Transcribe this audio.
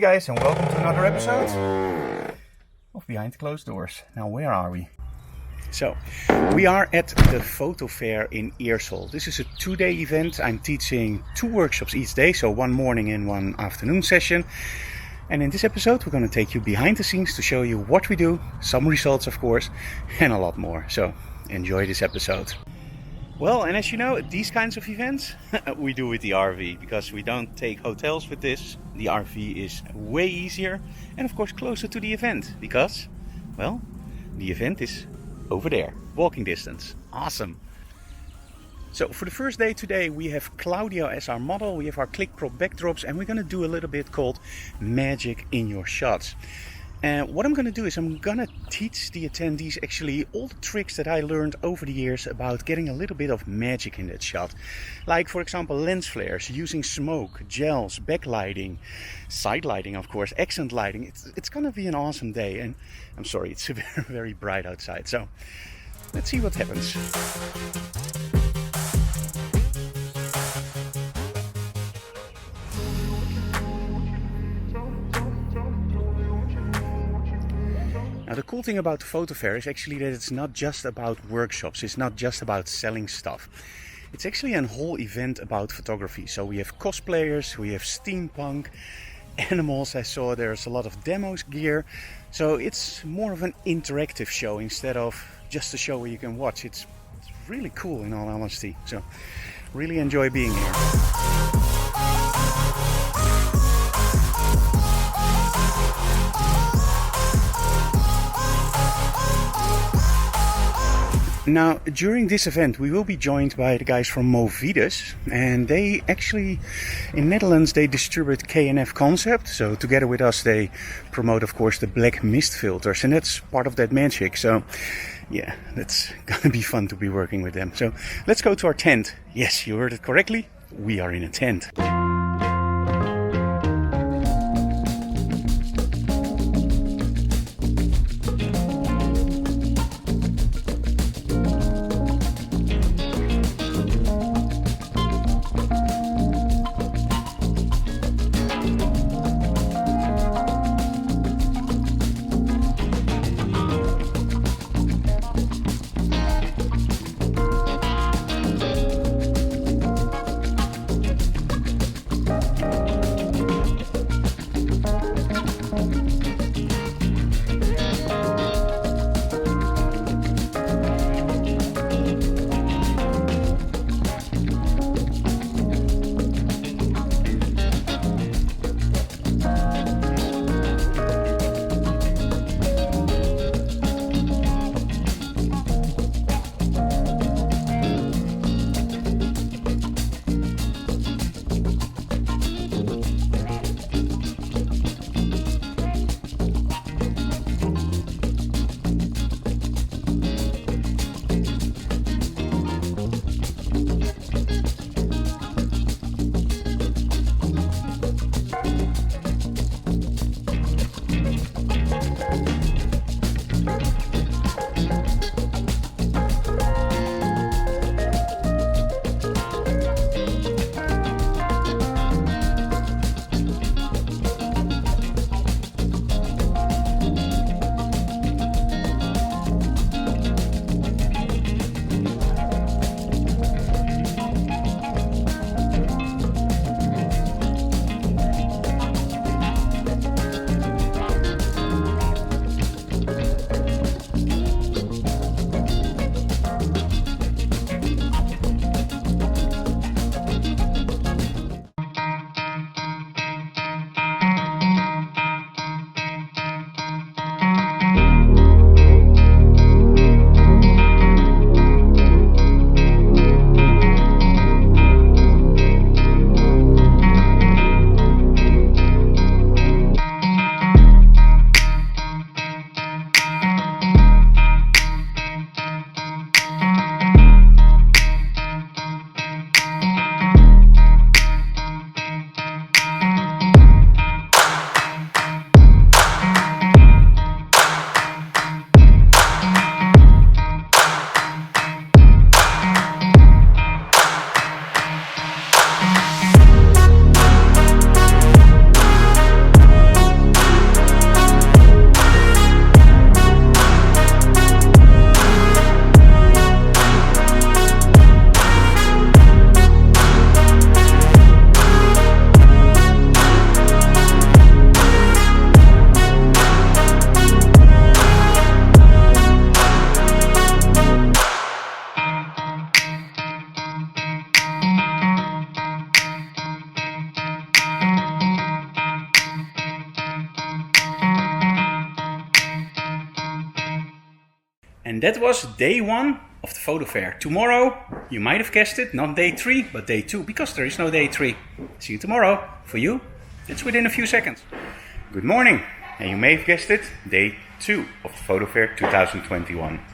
guys, and welcome to another episode of Behind the Closed Doors. Now, where are we? So, we are at the FotoFair in Eersel. This is a 2-day event. I'm teaching 2 workshops each day, so one morning and one afternoon session. And in this episode, we're going to take you behind the scenes to show you what we do, some results of course, and a lot more. So, enjoy this episode. Well, and as you know, these kinds of events we do with the RV because we don't take hotels with this. The RV is way easier and of course closer to the event because, well, the event is over there, walking distance. Awesome. So for the first day today we have Claudia as our model, we have our click prop backdrops, and we're going to do a little bit called magic in your shots. And what I'm going to do is I'm going to teach the attendees actually all the tricks that I learned over the years about getting a little bit of magic in that shot. Like for example lens flares, using smoke, gels, backlighting, side lighting of course, accent lighting. It's going to be an awesome day, and I'm sorry, it's very, very bright outside. So let's see what happens. Now the cool thing about the FotoFair is actually that it's not just about workshops, it's not just about selling stuff. It's actually a whole event about photography. So we have cosplayers, we have steampunk, animals. I saw there's a lot of demos gear. So it's more of an interactive show instead of just a show where you can watch. It's really cool in all honesty. So really enjoy being here. Now, during this event we will be joined by the guys from Movidis, and they actually, in Netherlands, they distribute K&F concept. So together with us they promote of course the black mist filters, and that's part of that magic. So yeah, that's gonna be fun to be working with them. So let's go to our tent. Yes, you heard it correctly, we are in a tent. And that was day 1 of the FotoFair. Tomorrow, you might have guessed it, not day 3, but day 2, because there is no day 3. See you tomorrow. For you, it's within a few seconds. Good morning. And you may have guessed it, day 2 of the FotoFair 2021.